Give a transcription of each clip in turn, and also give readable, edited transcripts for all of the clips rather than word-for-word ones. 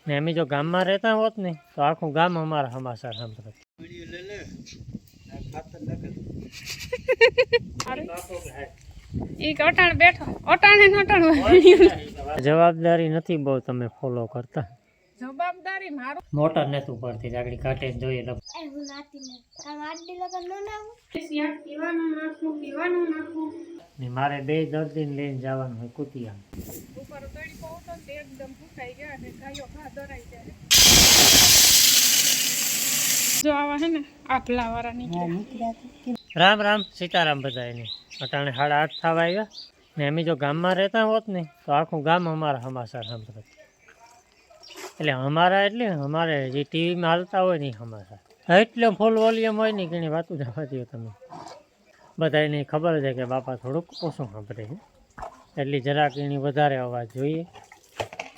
ને અમે જો ગામમાં રહેતા હોત ને તો આખું ગામ અમારા સમાચાર સાંભળત. જવાબદારી નથી બહુ તમે ફોલો કરતા. જવાબદારી મારું મોટર નથી પડતી આગળ કાઢે જોઈએ. મારે 2 દર્દીને લઈને જવાનું હોય કુતિયા. જો આવા હે ને આપલા વાળા નીકળ્યા. રામ રામ સીતારામ બધાને. અટાણે 8:30 થવા આવ્યા ને અમે જો ગામમાં રહેતા હોત ને તો આખું ગામ અમારા સમાચાર સાંભળત. એટલે અમારા એટલે અમારે જે ટીવીમાં હાલતા હોય ને એ સમાચાર એટલે ફૂલ વોલ્યુમ હોય ને ઘણી વાતું જવા દો તમે. બધાને ખબર છે કે બાપા થોડુંક ઓછું સાંભળે છે એટલે જરાક એની વધારે અવાજ જોઈએ.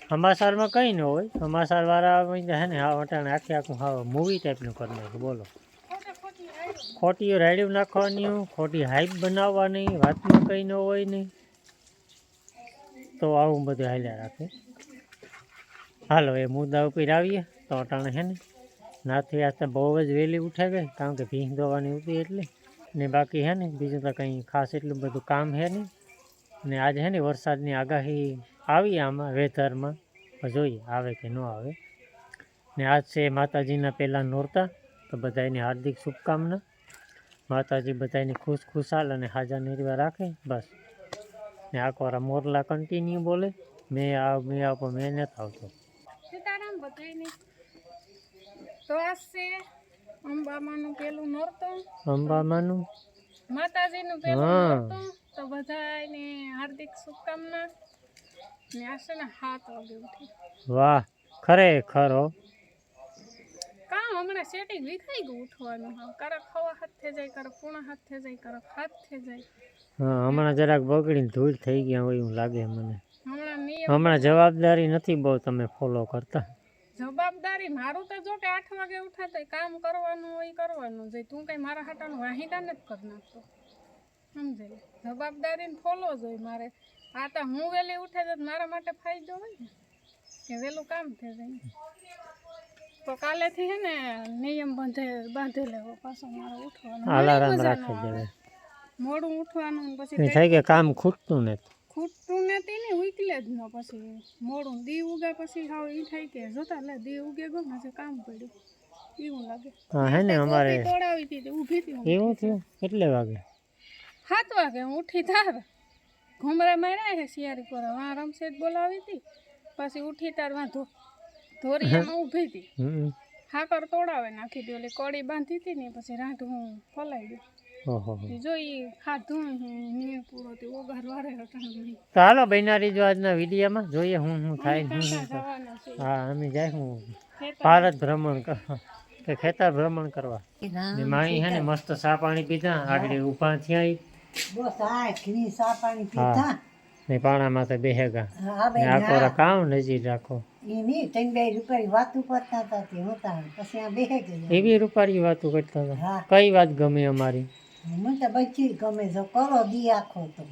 સમાચારમાં કંઈ ન હોય. સમાચારવાળા હે ને આ અટાણે આખું મૂવી ટાઈપનું કરી નાખ્યું. બોલો ખોટી રાયડિયું નાખવાની, ખોટી હાઈપ બનાવવાની, વાતમાં કંઈ ન હોય નહીં તો આવું બધું હાલ્યા રાખે. હાલો એ મુદ્દા ઉપર આવીએ તો અટાણે છે ને નાથી આસ્તે બહુ જ વહેલી ઉઠે ગઈ કારણ કે ભીંસ દોવાની હતી એટલે ને બાકી છે ને બીજું તો કંઈ ખાસ એટલું બધું કામ છે નહીં. ને આજે છે ને વરસાદની આગાહી આવી આમાં વેધરમાં, જોઈએ આવે કે ન આવે. ને આજ છે માતાજીના પહેલાં નોરતા તો બધાની હાર્દિક શુભકામના. માતાજી બધાની ખુશખુશાલ અને હાજર નિર્વા રાખે બસ. ને આખો મોરલા કન્ટિન્યુ બોલે મેં આવ પણ મેં નથી આવતો. સીતારામ બધાને. તો આજ છે અંબામાનું પેલું નોરતું. અંબામાનું માતાજીનું પેલું નોરતું તો બધાને હાર્દિક શુભકામના. ને આ છે ને 7 વાગે ઉઠી. વાહ ખરેખર હો. કામ હમણાં સેટિંગ વિખાઈ ગયું ઉઠવાનું. કરક હવા હાથ થઈ જાય, કરક પૂણા હાથ થઈ જાય, કરક હાથ થઈ જાય. હા હમણાં જરાક બગડીને ધૂળ થઈ ગયા હોય એવું લાગે મને. હમણાં જવાબદારી નથી બહુ તમે ફોલો કરતા. જવાબદારી મારું તો જો કે 8 વાગે ઉઠાતા કામ કરવાનું હોય કરવાનું જોઈએ. તું કઈ મારા હાટાનું વાહિદા નથી કરી નાખતો સમજાય. જવાબદારીને ફોલો જોઈએ મારે. આ તો હું વહેલી ઉઠે તો મારા માટે ફાયદો હોય ને કે વહેલું કામ થઈ જાય. તો કાલેથી હે ને નિયમ બાંધી લેવો પાછો મારે ઉઠવાનું. અલાર્મ રાખી દેવે. મોડું ઉઠવાનું પછી થાય કે કામ ખૂટતું નથી ને ઉકલે જ ન પછી મોડું દી ઉગે પછી હાવ ઈ થાય કે જોતા લે દી ઉગે ગયો ને કામ પડ્યું એવું લાગે. હા હે ને અમારે તોડાવી હતી ઊભી હતી એવું થયું. કેટલે વાગે? 7 વાગે હું ઉઠી તાર ઘુમરા માર્યા છે શિયારી પર વાં રમશેટ બોલાવી હતી પછી ઉઠી તાર વાં ધોરિયામાં ઊભી હતી. હાકર તોડાવે નાખી દી ઓલી કડી બાંધી હતી ને પછી રાંઢ હું ફલાઈ ગયું. જોઈ ખાધું નીર પૂરો ઓગાર વારે હટાવી. તો હાલો બૈનારી જો આજના વિડીયોમાં જોઈએ હું થાય. હા અમે જાય હું ભારત ભ્રમણ કરવા કે ખેતર ભ્રમણ કરવા. માણી હે ને મસ્ત ચા પાણી પીધા આગળ ઊભા થયા ને પાણામાં તો બેહેગા આખો કામ નજીક રાખો. એવી રૂપારી વાતો કરતા હતા. કઈ વાત ગમે અમારી? મને તો બધી ગમે છે કરો દી આખો તો.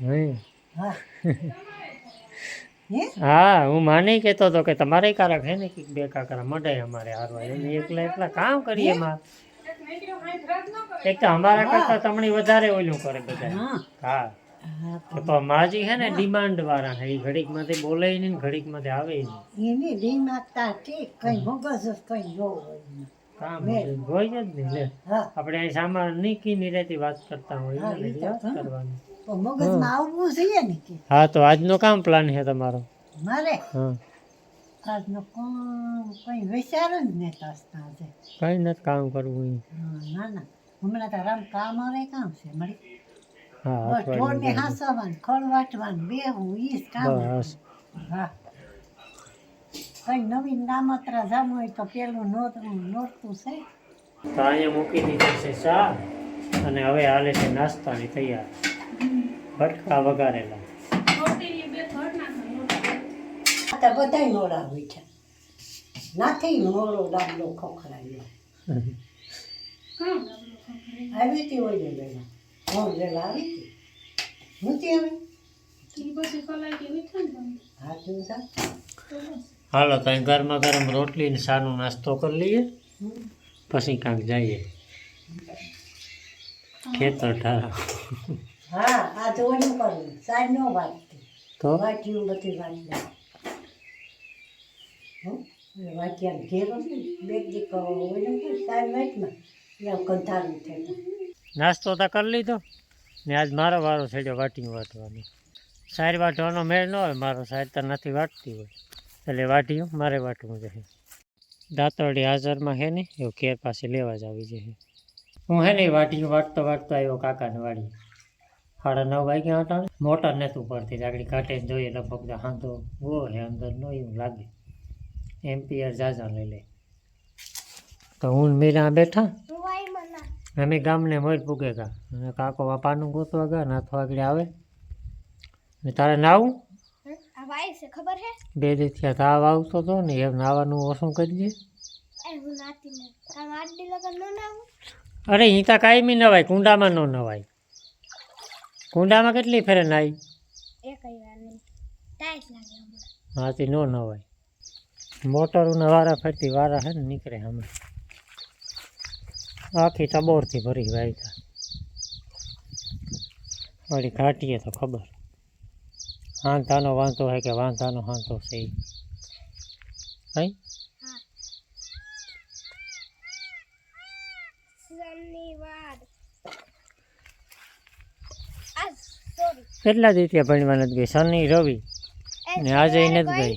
હા હું માને કહેતો હતો કે તમારે કારક હે ને કે 2 કાકરા મડાય અમારે હારવા એકલા કામ કરીએ માં. એક તો અમારા કરતા તમને વધારે ઓલું કરે બધા. હા તો માજી હે ને ડિમાન્ડ વાળા હે. ઘડીક માંથી બોલે ને ઘડીક માંથી આવે એની ડિમાન્ડ તા ઠીક કઈ મગજ કઈ જો કામ હોય જ ને. લે આપણે અહીં સામાન નીકી નિરેતી વાત કરતા હોય ને વાત કરવાની મગજમાં આવવું જોઈએ ને. હા તો આજનો કામ પ્લાન છે તમારો? મારે હા આજનો કામ કઈ વિચાર જ ને તાસતા છે. કઈ નથી કામ કરવું. ના ના હમણાં તો રામ કામ આવે કામ છે મળી. હા ઢોરને હાસવાનું ખળ વાટવાનું બેહું ઈ જ કામ. હા કઈ નવીન નામત્રા જામું હોય તો પેલું નોરતું છે. તો અહીંયા મૂકી દીધી છે ચા અને હવે હાલે છે નાસ્તાની તૈયાર. ભટકા વગારેલા બધા નોરા બેઠા નાથી નોરો ડાબલો ખોખરાયો આવી હતી હોય ને બેના લેલા આવી હતી નથી આવી પછી કલાઈ કે મીઠા ને હા તું સા હાલો તો ગરમા ગરમ રોટલી ને સાનો નાસ્તો કરી લઈએ, પછી કાંક જઈએ ખેતર ઠારા. હા આ તો ઓલું કરવું સાઈડ નો વાટતી તો વાટ્યું બધી વાટતી વાટ્યા ઘેરો છે બે દીક ઓલું સાઈડ વાટમાં એવું કંટાળું થતું. નાસ્તો તો કરી લીધો ને આજ મારો વારો થયો વાટી વાટવાનો. સાર વાટવાનો મેળ ન હોય મારો, સાર તો નથી વાટતી હોય એટલે વાટ્યું મારે વાટવું છે. દાંતરડી હાજરમાં હે ને એવું કેર પાસે લેવા જ આવી જશે. હું હે ને વાટ્યું વાટતો આવ્યો કાકાને વાડી 9:30 વાગ્યા હતા. મોટર નથી પડતી આગળ કાંઠે જોઈએ લગભગ હાંધો ગો હે અંદર નો એવું લાગે, એમ્પિયર જાજા લઈ લે. તો હું મેરા બેઠા અમે ગામને મોર પૂગે ગા અને કાકો બાપાનું ગોતવા ગયા નાથો આગળ આવે ને તારે નાવું ખબર હે 2 દિવસ થયા તાવ આવતો હતો ને એમ નાવાનું ઓછું કરી દે. અરે અહીં તો કાયમી નવાય, કુંડામાં ન નવાય. કુંડામાં કેટલી ફેરે નાઈ હાથી ન નવાય. મોટરોના વારા ફરતી વારા હે ને નીકળે અમે આખી ટબોરથી ભરી વાયતા વળી ઘાટીએ તો ખબર હાંધાનો વાંધો હે કે વાંધાનો હાંધો છે કઈ કેટલા દી ત્યાં ભણવા નથી ગઈ? શનિ રવિ ને આજે નથી ગઈ.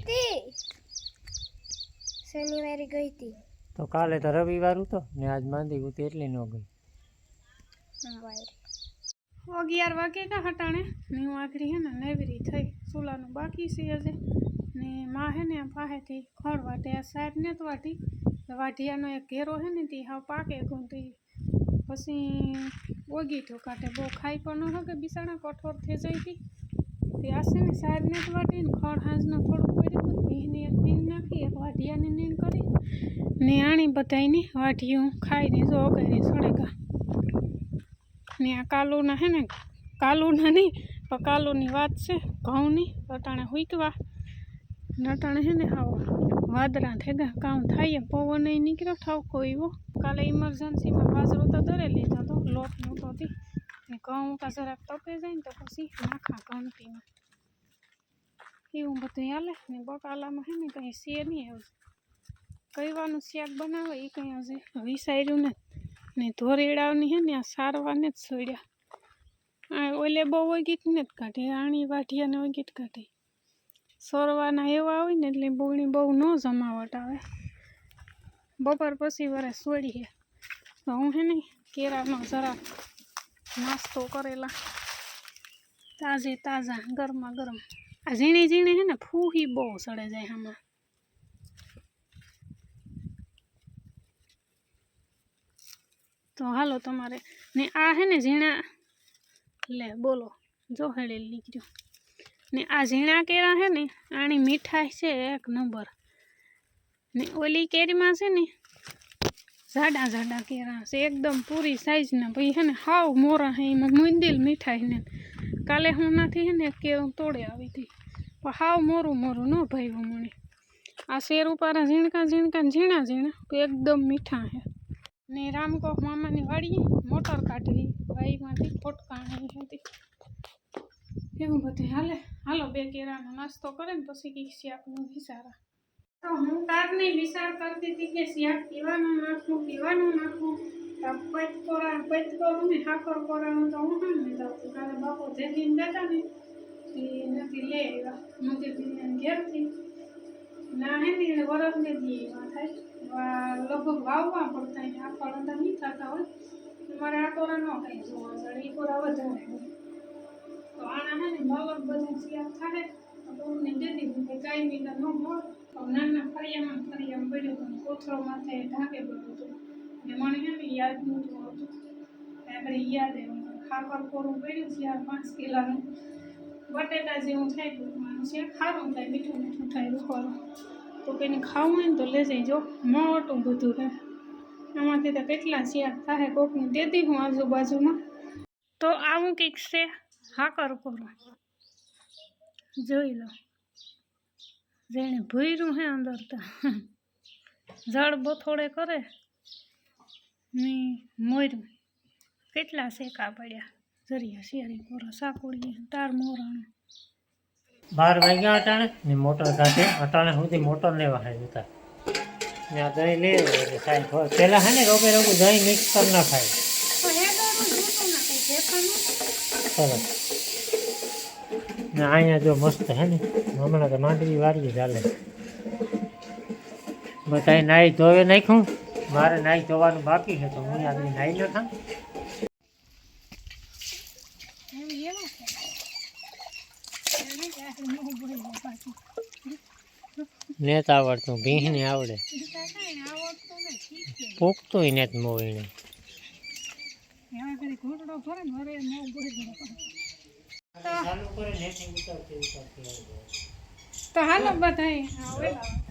શનિવારે ગઈ હતી તો કાલે તો રવિવાર હતો ને આજ માંદી હતી એટલી ન ગઈ. 11 વાગે કા હટાણે ને હું આગળ હે ને નેવરી થઈ ચૂલાનું બાકી છે હજે ને માં હે ને પાસેથી ખડ વાટે આ સાઈડ ને વાટી વાઢિયાનો એક ઘેરો હે ને તે હાવ પાકે ગુંથી પછી ઓગી તો કાઢે બહુ ખાઈ પણ ન શકે બિસાણા કઠોર થઈ જાય હતી તે આશે ને સાઈડ ને વાટીને ખડ હાંજનો થોડુંક પડ્યું ભીને એક નીણ નાખી એક વાઢિયાની નીણ કરી ને આણી બધાની વાઢિયું ખાઈને જો ઓગાડી સડેગા ને આ કાલુના હે ને કાલુના નહીં પણ કાલુની વાત છે ઘઉંની અટાણે હુંકવા નટાણે હે ને આવો વાદળા થેગા કામ થાય પવન નીકળ્યો ઠાવકો એવો. કાલે ઇમરજન્સીમાં બાજરો તો દરે લીધો હતો લોટ નહોતો હતી ને ઘઉં કા જરાક તપે જાય ને તો પછી નાખા ઘંટીમાં એવું બધું હાલે ને બકાલામાં હે ને કંઈ છે નહીં એવું કઈવાનું શાક બનાવે એ કંઈ હજી વિસાર્યું ને ને ધોરેડાવની હે ને આ સારવાને જ છોડ્યા આ ઓલે બહુ ઓગીટ ને જ કાઢે આણી વાઢિયાને ઓગીટ કાઢે સોરવાના એવા હોય ને એટલે બોગણી બહુ ન જમાવટ આવે. બપોર પછી વરસ છોડીએ તો હું હે ને કેળાનો જરાક નાસ્તો કરેલા તાજે તાજા ગરમા ગરમ. આ ઝીણી ઝીણી હે ને ફૂહી બહુ સડે જાય આમાં. તો હાલો તમારે ને આ હે ને ઝીણા લે બોલો જો હેડે નીકળ્યું ને આ ઝીણા કેળા હે ને આની મીઠાઈ છે એક નંબર ને ઓલી કેરીમાં છે ને જાડા જાડા કેળા છે એકદમ પૂરી સાઈઝના ભાઈ હે ને હાવ મોરા હે એમાં મુંદિલ મીઠાઈ ને કાલે હું નથી હે ને કેળું તોડે આવી હતી પણ હાવ મોરું મોરું ન ભાવ્યું મને. આ શેર ઉપારા ઝીણકા ઝીણકા ઝીણા ઝીણા એકદમ મીઠા હે ને રામકોક મામાની વાડીએ મોટર કાઢી ભાઈમાંથી ફોટકાણી હતી એવું બધું હાલે. હાલો 2 કેળાનો નાસ્તો કરે ને પછી કંઈક શાકનું વિચારા. તો હું કારની વિચાર કરતી હતી કે શાક પીવાનું નાખું પચકોરું ને હાકર કોરાનું તો હું કામ નહીં જાઉં કાલે બાપો જેજીને જતા ને એ નથી લે આવ્યા મોતીને ઘેરથી ના હે ને વરસને દી એવા થાય લગભગ વાવવા પડતા આ ફળતા નહીં થતા હોય મારે આ કોરા ન કંઈ જોવા મળે એ કોરા વધારે હોય તો આના હે ને મલક બધું શિયાળ થાય તો અમને દે દીધું કે કાંઈ મીઠા ન મળે. નાના ફરિયામાં પડ્યું હતું કોથળો માથે ઢાંકે બધું હતું ને મને હે ને યાદ નહોતું આવતું આપણે યાદ એવું ખાકર કોરું પડ્યું છે 5 કિલોનું બટેટા જેવું થાય ટૂંકમાં છે ખારું થાય મીઠું મીઠું થાય રૂખવાનું તો કંઈને ખાવું હોય ને તો લઈ જઈજો મોટું બધું હે આમાંથી તો કેટલા શાક થાય કોકને દેતી હું આજુબાજુમાં. તો આવું કંઈક છે હાકર કોરું જોઈ લો જેણે ભૂર્યું હે અંદર તો જળ બથોડે કરે ને મોર્યું કેટલા શેકા પડ્યા જરિયા શેરી પૂરો સાકુડી તાર મોરાણું 12 વાગ્યા અટાણે ને મોટર કાઢે અટાણે સુધી મોટર લેવા હે જતા ત્યાં દહીં લે એટલે સાહેબ પેલા હે ને રોગે રોગું દહીં મિક્સ કરી ના ખાય તો હે દોનું જોતું ના કઈ દેખાનું સરસ ને અહીંયા જો મસ્ત હે ને હમણાં તો માંડવી વારીએ ચાલે બધાય નાહી ધોવે નાખ્યું મારે નાહી ધોવાનું બાકી છે તો હું આગળ નાહી નાખાં નેત આવડતું ભીંને આવડે પોકતું નેત મોવીને તો હાલો બધાય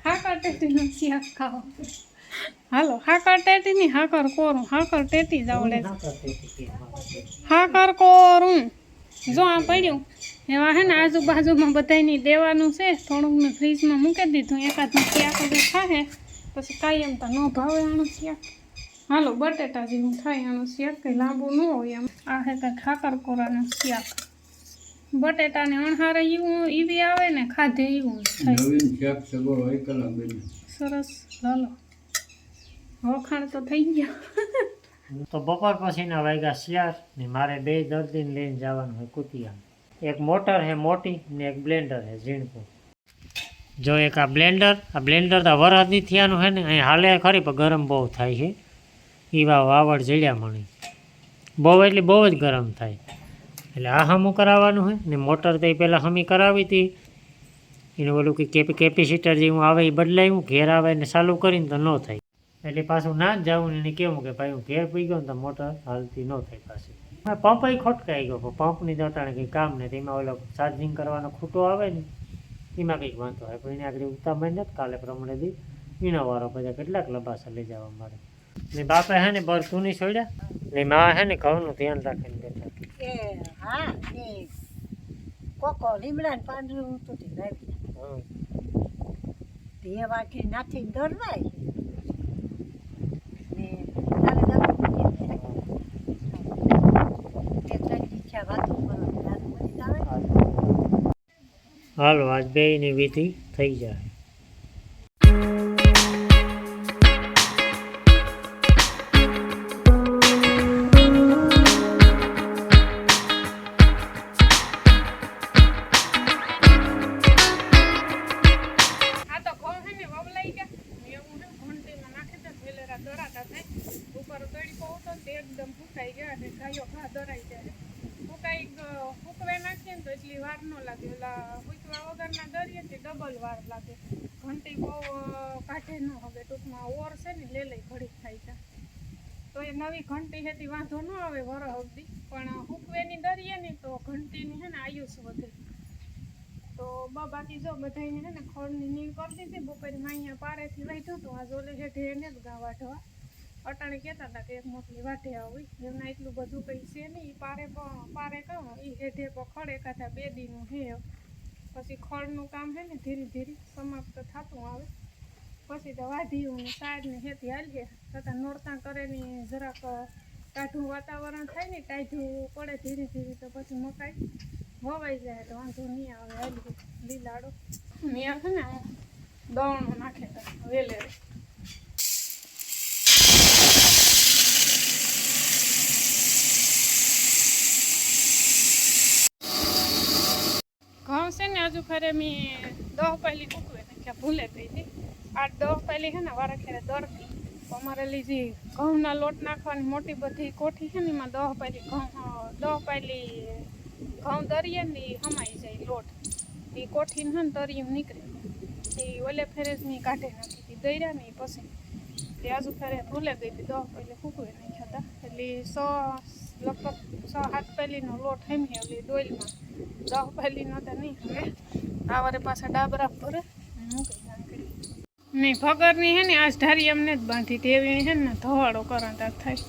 હાકર ટેટીનું શાક ખાઓ હાલો હાકર ટેટીની હાકર કોરું હાકર ટેટી જ આવડે હાકર કોરું જો આ પડ્યું એમાં હે ને આજુબાજુમાં બધાયની દેવાનું છે થોડુંક મેં ફ્રીજમાં મૂકી દીધું એકાદ શાક જો ખાહે પછી કાંઈ એમ તો ન ભાવે આનું શાક હાલો બટેટા જેવું થાય આનું શાક કંઈ લાંબુ ન હોય એમ આ હે કંઈક ખાકર કોરાનું શાક બટેટાને અણહારે એવું એવી આવે ને ખાધે એવું થાય સરસ લાલો વખાણ તો થઈ ગયા તો બપોર પછીના વાગ્યા 4 ને મારે 2 દર્દીને લઈને જવાનું હોય કુતિયા એક મોટર હે મોટી ને એક બ્લેન્ડર હે ઝીણકું જો એક આ બ્લેન્ડર તો વરહદની થયાનું હે ને અહીં હાલે ખરી પણ ગરમ બહુ થાય છે એવા વાવડ જડ્યા મણી બહુ એટલે બહુ જ ગરમ થાય એટલે આ હમું કરાવવાનું હોય ને મોટર તો એ પહેલાં હમી કરાવી હતી એનું ઓલું કે કેપેસિટર જેવું આવે એ બદલાયું ઘેર આવે ને ચાલુ કરીને તો ન થાય એટલે પાછું ના જ જવું ને એને કેવું કે ભાઈ હું ઘેર પી ગયો ને તો મોટર હાલતી ન થાય પાછી પંપ ખોટકાઈ ગયો પંપની દટાણે કંઈ કામ નહીં તેમાં ઓલો ચાર્જિંગ કરવાનો ખૂટો આવે ને એમાં કંઈક વાંધો હોય પણ એને આગળ ઉતામાં નથી કાલે પ્રમાણે દી એનો વારો બધા કેટલાક લબાસા લઈ જવા મારે ને બાપા હે ને બર તું નહીં છોડ્યા ને માં હે ને ઘઉંનું ધ્યાન રાખીને બેઠા એ હા એ કોકો લીમડા ને પાંદડું તો તે વાટી નાખીને દોરવાય ને હાલો આજ બેયની વિધિ થઈ જાય એકદમ ફૂંકાઈ ગયા ને ગાયો ઘા દરાઈ જાય ફૂકવે નાખીએ ને તો એટલી વાર ન લાગે ઓલા ફૂકવા વગરના દરીએ તે ડબલ વાર લાગે ઘંટી બહુ કાઢે ન હવે ટૂંકમાં ઓર છે ને લઈ ઘડી થાય છે તો એ નવી ઘંટી હેતી વાંધો ન આવે વરહ સુધી પણ ફૂકવેની દરીએ ને તો ઘંટીની છે ને આયુષ વધે તો બાકી જો બધાને છે ને ખોળની નીણ કરી દીધી બપોરમાં અહીંયા પારેથી વાઢ્યું હતું આ જોલે હેઠે એને જ ગા વાઢવા અટાણે કહેતા હતા કે એક મોટલી વાઢે આવી એમના એટલું બધું કંઈ છે નહીં એ પારે કહું એ હેઠે પણ ખડ એકાથા 2 દીનું હે પછી ખડનું કામ છે ને ધીરે ધીરે સમાપ્ત થતું આવે પછી તો વાઢીયું ને સાઈડને હેતી હાલીએ છતાં નોરતા કરેની જરાક ટાઢું વાતાવરણ થાય ને ટાઢું પડે ધીરે ધીરે તો પછી મકાઈ વવાઈ જાય તો વાંધો નહીં આવે હાલી લીલાડો મેં છે ને દવણું નાખે તો વેલે ઘઉં છે ને હજુ ખરે મેં 10 પહેલી મૂકવે નાખ્યા ભૂલે ગઈ હતી 8-10 પહેલી છે ને વારા ખેરે દરતી અમારે લીધી ઘઉંના લોટ નાખવાની મોટી બધી કોઠી છે ને એમાં 10 પહેલી ઘઉં દરીએ ને એ હમાઈ જાય લોટ એ કોઠીને છે ને તરીયું નીકળે એ ઓલે ફેરે જ મેં કાઢી નાખી હતી દર્યા ને પછી તે હજુ ફેરે ભૂલે ગઈ હતી 10 પહેલી ફૂકવે નાખ્યા હતા એટલે લગભગ 6-7 પહેલીનો લોટ હમી ઓલી ડોલમાં 10 પહેલીનો તો નહીં હવે આ વારે પાછા ડાબરા ભરે મૂકી નાખી નહીં ભગરની હે ને આજ ધારી એમને જ બાંધી હતી એવી હે ને ધવાડો કરંતા થાય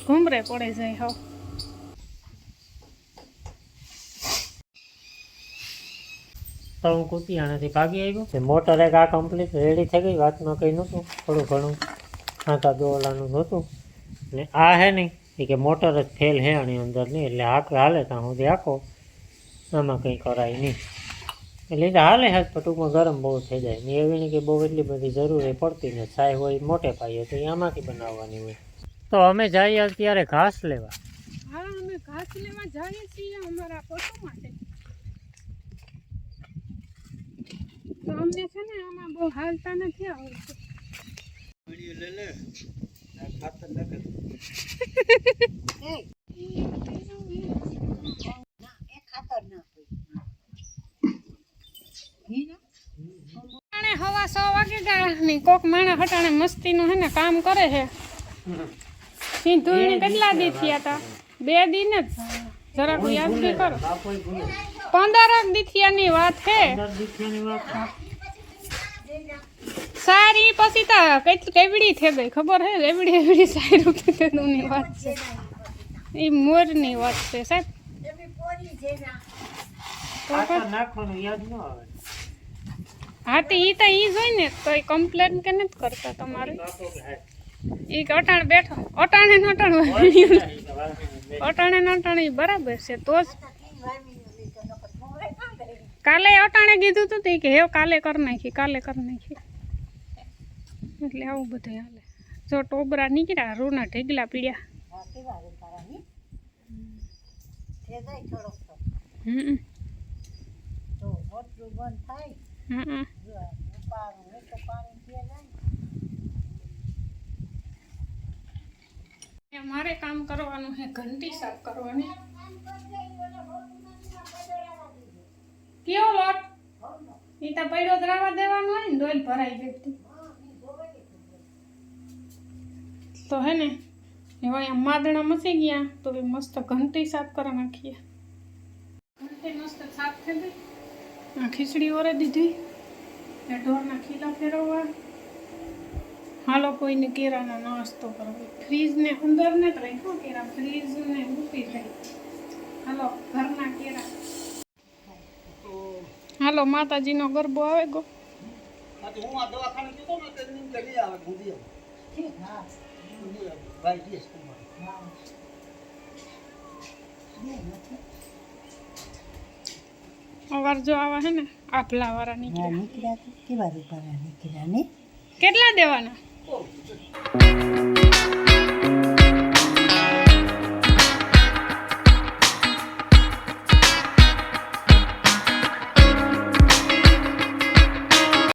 ઘૂમરે પડે જાય હવે તો હું કુતિયાણાથી ભાગી આવ્યો તે મોટર એક આ કમ્પ્લીટ રેડી થઈ ગઈ વાતમાં કંઈ નહોતું થોડું ઘણું ખાતા દોલાનું નહોતું ને આ હે નહીં એ કે મોટર જ ફેલ હે આની અંદર નહીં એટલે હાલે ત્યાં સુધી આખો આમાં કંઈ કરાય નહીં એટલે એ હાલે હાથ પણ ટૂંકમાં ગરમ બહુ થઈ જાય ને એવી નહીં કે બહુ એટલી બધી જરૂરી પડતી ને છાય હોય મોટે પાઈએ તો એ આમાંથી બનાવવાની હોય તો અમે જઈએ અત્યારે ઘાસ લેવા હા અમે ઘાસ લેવા જઈએ છીએ અમારા પશુ માટે તો અમને છે ને આમાં બહુ હાલતા નથી આવડતું હવા 100 વાગે ગયા કોક માણા હટાણે મસ્તીનું હે ને કામ કરે છે સિંધુની કેટલા દી થયા હતા 2 દી ને જરાક યાદ બી કરો 15 દી થયાની વાત છે સારી પછી તા કેવડી થઈ ગઈ ખબર હે એવડી સારી કીધુંની વાત છે એ મોરની વાત છે સાહેબ હા તો ઈ જોઈ ને તો એ કમ્પ્લેન કે નથી કરતા તમારે ઈ કે અટાણે બેઠો અટાણે અટાણે બરાબર છે તો જ કાલે અટાણે કીધું તું કે હે કાલે કરી નાખી એટલે આવું બધું હાલે જો ટોબરા નીકળ્યા રૂના ઢેગલા પીડ્યા મારે કામ કરવાનું છે ઘંટી સાફ કરવાની કેવો લોટ ઈ તો પડ્યો દ્રાવા દેવાનો હોય ને ડોલ ભરાઈ ગઈ તો હે ને એવા માદણા મસી ગયા તો એ મસ્ત ઘંટી સાફ કરી નાખીએ ઘંટી મસ્ત સાફ થઈ ગઈ આ ખીચડી ઓરે દીધી ને ઢોરના ખીલા ફેરવવા હાલો કોઈને કેરાનો નાસ્તો કરવો ફ્રીજને અંદર ને રાખ્યો કેરા ફ્રીજને મૂકી જાય હાલો ઘરના કેરા હાલો માતાજીનો ગરબો આવે ગો અવાર જો આવા હે ને આપલા વાળા નીકળ્યા કેવા રૂપાળા નીકળ્યા ને કેટલા દેવાના